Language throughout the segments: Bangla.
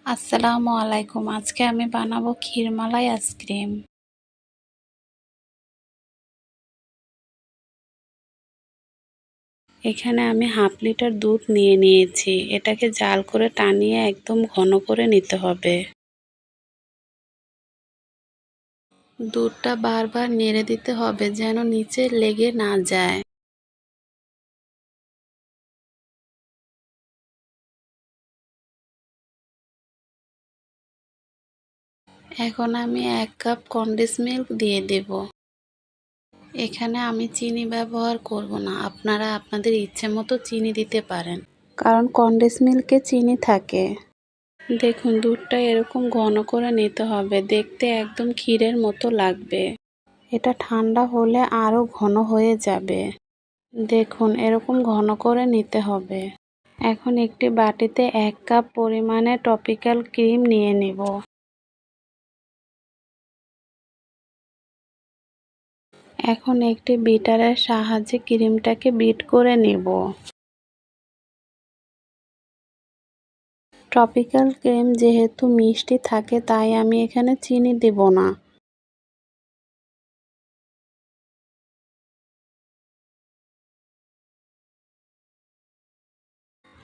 আসসালামু আলাইকুম। আজকে আমি বানাবো ক্ষীরমালাই আইসক্রিম। এখানে আমি হাফ লিটার দুধ নিয়ে নিয়েছি। এটাকে জাল করে টানিয়ে একদম ঘন করে নিতে হবে। দুধটা বারবার নেড়ে দিতে হবে যেন নিচে লেগে না যায়। এখন আমি 1 কাপ কনডেন্স মিল্ক দিয়ে দেব। এখানে আমি চিনি ব্যবহার করব না। আপনারা আপনাদের ইচ্ছে মতো চিনি দিতে পারেন, কারণ কনডেন্স মিল্কে চিনি থাকে। দেখুন দুধটা এরকম ঘন করে নিতে হবে, দেখতে একদম ক্ষীরের মতো লাগবে। এটা ঠান্ডা হলে আরও ঘন হয়ে যাবে। দেখুন এরকম ঘন করে নিতে হবে। এখন একটি বাটিতে 1 কাপ পরিমাণে টপিক্যাল ক্রিম নিয়ে নেব। এখন একটি বিটারের সাহায্যে ক্রিমটাকে বিট করে নেব। টপিক্যাল ক্রিম যেহেতু মিষ্টি থাকে তাই আমি এখানে চিনি দেব না।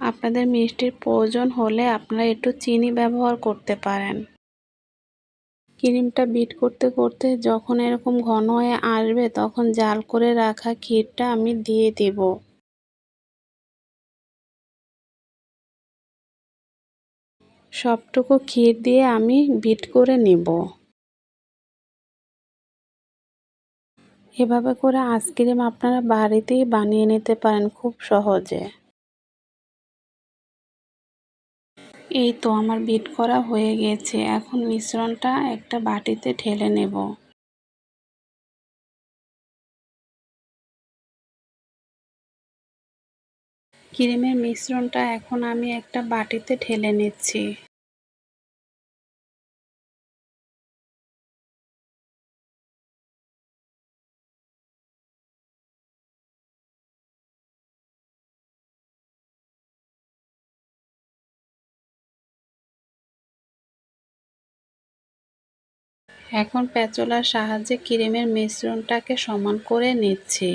আপনাদের মিষ্টির প্রয়োজন হলে আপনারা একটু চিনি ব্যবহার করতে পারেন। ক্রিমটা বিট করতে করতে যখন এরকম ঘন হয়ে আসবে তখন জাল করে রাখা ক্ষীরটা আমি দিয়ে দেব। সবটুকু ক্ষীর দিয়ে আমি বিট করে নেব। এভাবে করে আইসক্রিম আপনারা বাড়িতেই বানিয়ে নিতে পারেন খুব সহজে। এই তো আমার বিট করা হয়ে গেছে। এখন মিশ্রণটা একটা বাটিতে ঢেলে নেব। ক্রিমের মিশ্রণটা এখন আমি একটা বাটিতে ঢেলে নিচ্ছি। এখন প্যাচুলার সাহায্যে ক্রিমের মিশ্রণটাকে সমান করে নিচ্ছি।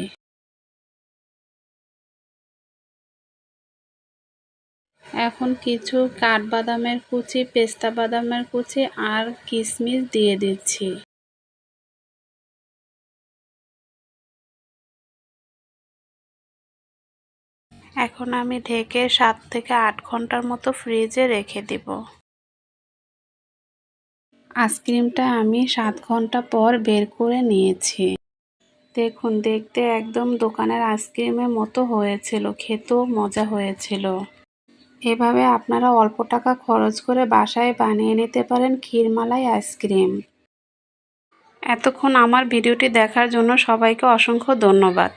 এখন কিছু কাঠবাদামের কুচি, পেস্তা বাদামের কুচি আর কিশমিশ দিয়ে দিচ্ছি। এখন আমি ঢেকে 7 থেকে 8 ঘন্টার মতো ফ্রিজে রেখে দেব। আইসক্রিমটা আমি 7 ঘন্টা পর বের করে নিয়েছি। দেখুন দেখতে একদম দোকানের আইসক্রিমের মতো হয়েছিল, খেতেও মজা হয়েছিল। এভাবে আপনারা অল্প টাকা খরচ করে বাসায় বানিয়ে নিতে পারেন ক্ষীরমালাই আইসক্রিম। এতক্ষণ আমার ভিডিওটি দেখার জন্য সবাইকে অসংখ্য ধন্যবাদ।